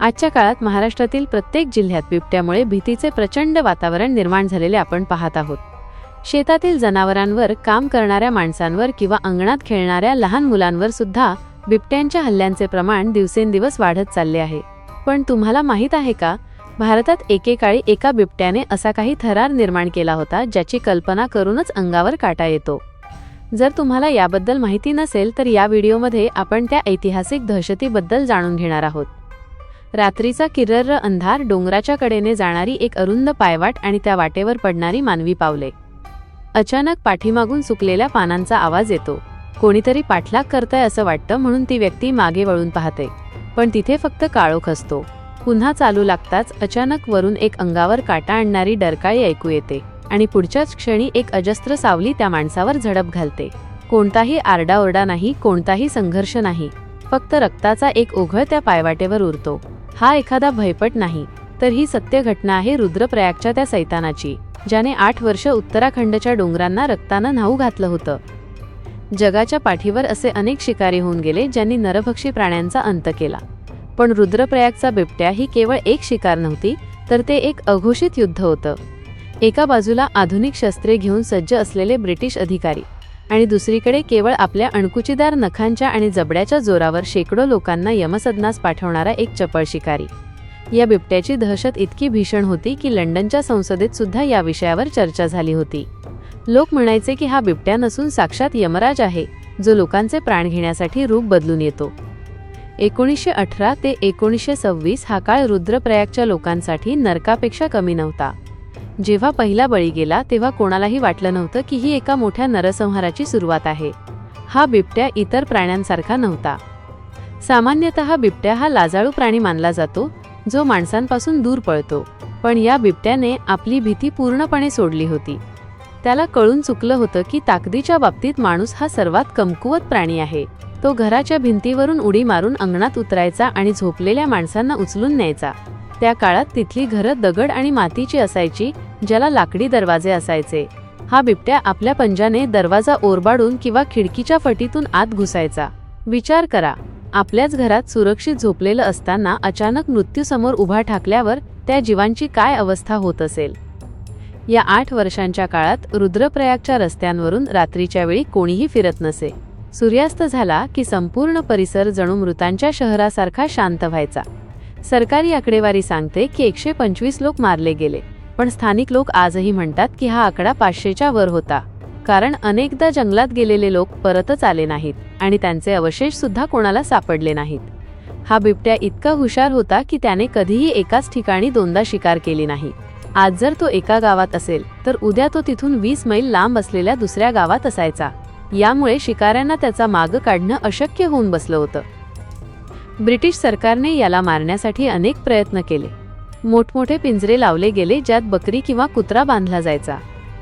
आजच्या काळात महाराष्ट्रातील प्रत्येक जिल्ह्यात बिबट्यामुळे भीतीचे प्रचंड वातावरण निर्माण झालेले आपण पाहत आहोत. शेतातील जनावरांवर, काम करणाऱ्या माणसांवर किंवा अंगणात खेळणाऱ्या लहान मुलांवर सुद्धा बिबट्यांच्या हल्ल्यांचे प्रमाण दिवसेंदिवस वाढत चालले आहे. पण तुम्हाला माहीत आहे का, भारतात एकेकाळी एका बिबट्याने असा काही थरार निर्माण केला होता ज्याची कल्पना करूनच अंगावर काटा येतो. जर तुम्हाला याबद्दल माहिती नसेल तर या व्हिडिओमध्ये आपण त्या ऐतिहासिक दहशतीबद्दल जाणून घेणार आहोत. रात्रीचा किर्रर्र अंधार, डोंगराच्या कडेने जाणारी एक अरुंद पायवाट आणि त्या वाटेवर पडणारी मानवी पावले. अचानक पाठीमागून सुकलेल्या पानांचा आवाज येतो. कोणीतरी पाठलाग करतंय असं वाटतं, म्हणून ती व्यक्ती मागे वळून पाहते, पण तिथे फक्त काळोख असतो. पुन्हा चालू लागताच अचानक वरून एक अंगावर काटा आणणारी डरकाळी ऐकू येते आणि पुढच्याच क्षणी एक अजस्त्र सावली त्या माणसावर झडप घालते. कोणताही आरडाओरडा नाही, कोणताही संघर्ष नाही, फक्त रक्ताचा एक ओघळ त्या पायवाटेवर उरतो. हा एखादा भयपट नाही, तर ही सत्य घटना आहे रुद्रप्रयागच्या त्या सैतानाची, ज्याने 8 वर्ष उत्तराखंडच्या डोंगरांना रक्तानं न्हाऊ घातलं होतं. जगाच्या पाठीवर असे अनेक शिकारी होऊन गेले ज्यांनी नरभक्षी प्राण्यांचा अंत केला, पण रुद्रप्रयागचा बिबट्या ही केवळ एक शिकार नव्हती, तर ते एक अघोषित युद्ध होतं. एका बाजूला आधुनिक शस्त्रे घेऊन सज्ज असलेले ब्रिटिश अधिकारी आणि दुसरीकडे केवळ आपल्या अणकुचीदार नखांच्या आणि जबड्याच्या जोरावर शेकडो लोकांना यमसदनास पाठवणारा एक चपळ शिकारी. या बिबट्याची दहशत इतकी भीषण होती की लंडनच्या संसदेत सुद्धा या विषयावर चर्चा झाली होती. लोक म्हणायचे की हा बिबट्या नसून साक्षात यमराज आहे, जो लोकांचे प्राण घेण्यासाठी रूप बदलून येतो. 1918 ते 1926 हा काळ रुद्रप्रयागच्या लोकांसाठी नरकापेक्षा कमी नव्हता. जेव्हा पहिला बळी गेला तेव्हा कोणालाही वाटलं नव्हतं की ही एका मोठ्या नरसंहाराची सुरुवात आहे. हा बिबट्या इतर प्राण्यांसारखा नव्हता. सामान्यतः बिबट्या हा लाजाळू प्राणी मानला जातो, जो माणसांपासून दूर पळतो, पण या बिबट्याने आपली भीती पूर्णपणे सोडली होती. त्याला कळून चुकलं होतं की ताकदीच्या बाबतीत माणूस हा सर्वात कमकुवत प्राणी आहे. तो घराच्या भिंतीवरून उडी मारून अंगणात उतरायचा आणि झोपलेल्या माणसांना उचलून न्यायचा. त्या काळात तिथली घरं दगड आणि मातीची असायची, ज्याला लाकडी दरवाजे असायचे. हा बिबट्या आपल्या पंजाने दरवाजा ओरबाडून किंवा खिडकीच्या फटीतून आत घुसायचा. विचार करा, आपल्याच घरात सुरक्षित झोपलेलं असताना अचानक मृत्यूसमोर उभा ठाकल्यावर त्या जीवांची काय अवस्था होत असेल. या 8 वर्षांच्या काळात रुद्रप्रयागच्या रस्त्यांवरून रात्रीच्या वेळी कोणीही फिरत नसे. सूर्यास्त झाला की संपूर्ण परिसर जणू मृतांच्या शहरासारखा शांत व्हायचा. सरकारी आकडेवारी सांगते की 125 लोक मारले गेले, पण स्थानिक लोक आजही म्हणतात की हा आकडा 500च्या वर होता, कारण अनेकदा जंगलात गेलेले लोक परतच आले नाहीत आणि त्यांचे अवशेष सुद्धा कोणाला सापडले नाहीत. हा बिबट्या इतका हुशार होता की त्याने कधीही एकाच ठिकाणी दोनदा शिकार केली नाही. आज जर तो एका गावात असेल तर उद्या तो तिथून 20 मैल लांब असलेल्या दुसऱ्या गावात असायचा. यामुळे शिकाऱ्यांना त्याचा माग काढणं अशक्य होऊन बसलं होतं. ब्रिटिश सरकारने याला मारण्यासाठी अनेक प्रयत्न केले. मोठमोठे पिंजरे लावले गेले ज्यात बकरी किंवा कुत्रा बांधला जायचा,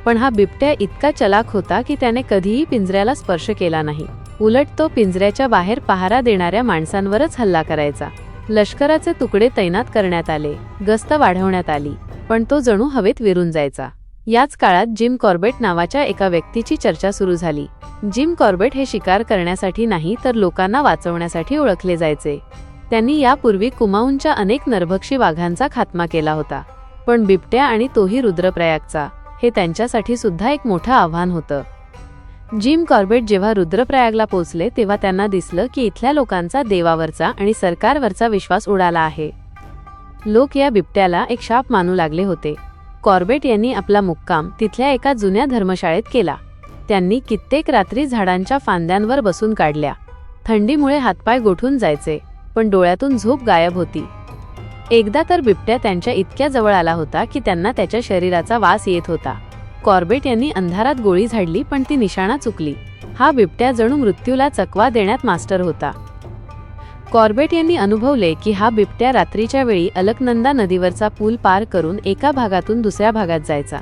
पण हा बिबट्या इतका चलाख होता की त्याने कधीही पिंजऱ्याला स्पर्श केला नाही. उलट तो पिंजऱ्याच्या बाहेर पहारा देणाऱ्या माणसांवरच हल्ला करायचा. लष्कराचे तुकडे तैनात करण्यात आले, गस्त वाढवण्यात आली, पण तो जणू हवेत विरून जायचा. याच काळात जिम कॉर्बेट नावाच्या एका व्यक्तीची चर्चा सुरू झाली. जिम कॉर्बेट हे शिकार करण्यासाठी नाही तर लोकांना वाचवण्यासाठी ओळखले जायचे. त्यांनी यापूर्वी कुमाऊनच्या अनेक नरभक्षी वाघांचा खात्मा केला होता, पण बिबट्या आणि तोही रुद्रप्रयागचा, हे त्यांच्यासाठी सुद्धा एक मोठं आव्हान होतं. जिम कॉर्बेट जेव्हा रुद्रप्रयागला पोहोचले तेव्हा त्यांना दिसलं की इथल्या लोकांचा देवावरचा आणि सरकारवरचा विश्वास उडाला आहे. लोक या बिबट्याला एक शाप मानू लागले होते. कॉर्बेट यांनी आपला मुक्काम तिथल्या एका जुन्या धर्मशाळेत केला. त्यांनी कित्येक रात्री झाडांच्या फांद्यांवर बसून काढल्या. थंडीमुळे हातपाय गोठून जायचे, पण डोळ्यातून झोप गायब होती. एकदा तर बिबट्या त्यांच्या इतक्या जवळ आला होता की त्यांना त्याच्या शरीराचा वास येत होता. कॉर्बेट यांनी अंधारात गोळी झाडली, पण ती निशाणा चुकली. हा बिबट्या जणू मृत्यूला चकवा देण्यात मास्टर होता. कॉर्बेट यांनी अनुभवले की हा बिबट्या रात्रीच्या वेळी अलकनंदा नदीवरचा पूल पार करून एका भागातून दुसऱ्या भागात जायचा.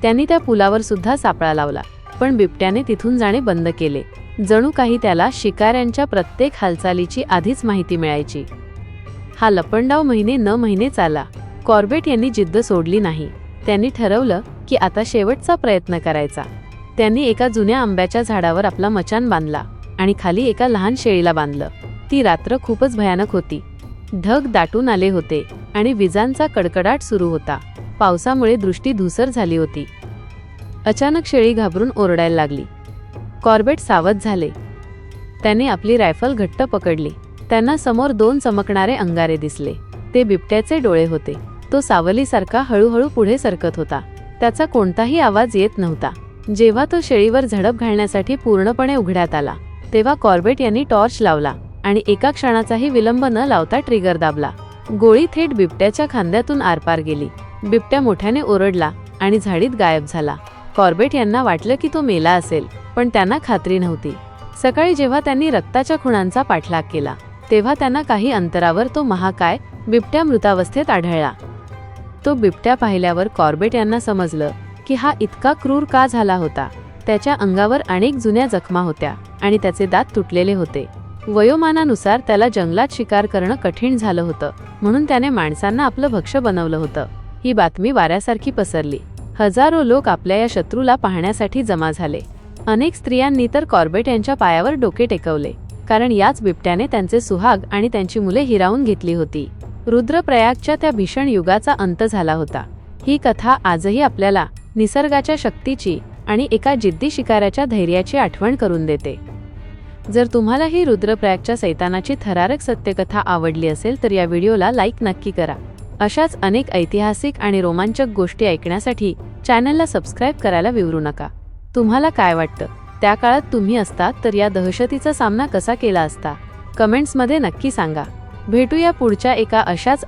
त्यांनी त्या पुलावर सुद्धा सापळा लावला, पण बिबट्याने तिथून जाणे बंद केले. जणू काही त्याला शिकाऱ्यांच्या प्रत्येक हालचालीची आधीच माहिती मिळायची. हा लपंडाव महिने न महिने चालला. कॉर्बेट यांनी जिद्द सोडली नाही. त्यांनी ठरवलं की आता शेवटचा प्रयत्न करायचा. त्यांनी एका जुन्या आंब्याच्या झाडावर आपला मचान बांधला आणि खाली एका लहान शेळीला बांधलं. ती रात्र खूपच भयानक होती. ढग दाटून आले होते आणि विजांचा कडकडाट सुरू होता. पावसामुळे दृष्टी धूसर झाली होती. अचानक शेळी घाबरून ओरडायला लागली. कॉर्बेट सावध झाले. त्याने आपली रायफल घट्ट पकडली. त्यांना समोर 2 चमकणारे अंगारे दिसले. ते बिबट्याचे डोळे होते. तो सावलीसारखा हळूहळू पुढे सरकत होता. त्याचा कोणताही आवाज येत नव्हता. जेव्हा तो शेळीवर झडप घालण्यासाठी पूर्णपणे उघड्यात आला, तेव्हा कॉर्बेट यांनी टॉर्च लावला आणि एका क्षणाचाही विलंब न लावता ट्रिगर दाबला. गोळी थेट बिबट्याच्या खांद्यातून आरपार गेली. बिबट्या मोठ्याने ओरडला आणि झाडीत गायब झाला. कॉर्बेट यांना वाटलं की तो मेला असेल, पण त्यांना खात्री नव्हती. सकाळी जेव्हा त्यांनी रक्ताच्या खुणांचा पाठलाग केला, तेव्हा त्यांना काही अंतरावर तो महाकाय बिबट्या मृतावस्थेत आढळला. तो बिबट्या पाहिल्यावर कॉर्बेट यांना समजलं की हा इतका क्रूर का झाला होता. त्याच्या अंगावर अनेक जुन्या जखमा होत्या आणि त्याचे दात तुटलेले होते. वयोमानानुसार त्याला जंगलात शिकार करणं कठीण झालं होतं, म्हणून त्याने माणसांना आपलं भक्ष्य बनवलं होतं. ही बातमी वाऱ्यासारखी पसरली. हजारो लोक आपल्या या शत्रूला पाहण्यासाठी जमा झाले. अनेक स्त्रियांनी तर कॉर्बेट यांच्या पायावर डोके टेकवले, कारण याच बिबट्याने त्यांचे सुहाग आणि त्यांची मुले हिरावून घेतली होती. रुद्रप्रयागच्या त्या भीषण युगाचा अंत झाला होता. ही कथा आजही आपल्याला निसर्गाच्या शक्तीची आणि एका जिद्दी शिकाऱ्याच्या धैर्याची आठवण करून देते. जर तुम्हाला ही रुद्रप्रयागच्या सैतानाची थरारक सत्यकथा आवडली असेल तर या व्हिडिओला लाईक नक्की करा. अशाच अनेक ऐतिहासिक आणि रोमांचक गोष्टी ऐकण्यासाठी चॅनलला सबस्क्राईब करायला विसरू नका. तुम्हाला काय वाटतं, त्या काळात तुम्ही असतात तर या दहशतीचा सामना कसा केला असता? कमेंट्समध्ये नक्की सांगा. भेटूया पुढच्या एका अशाच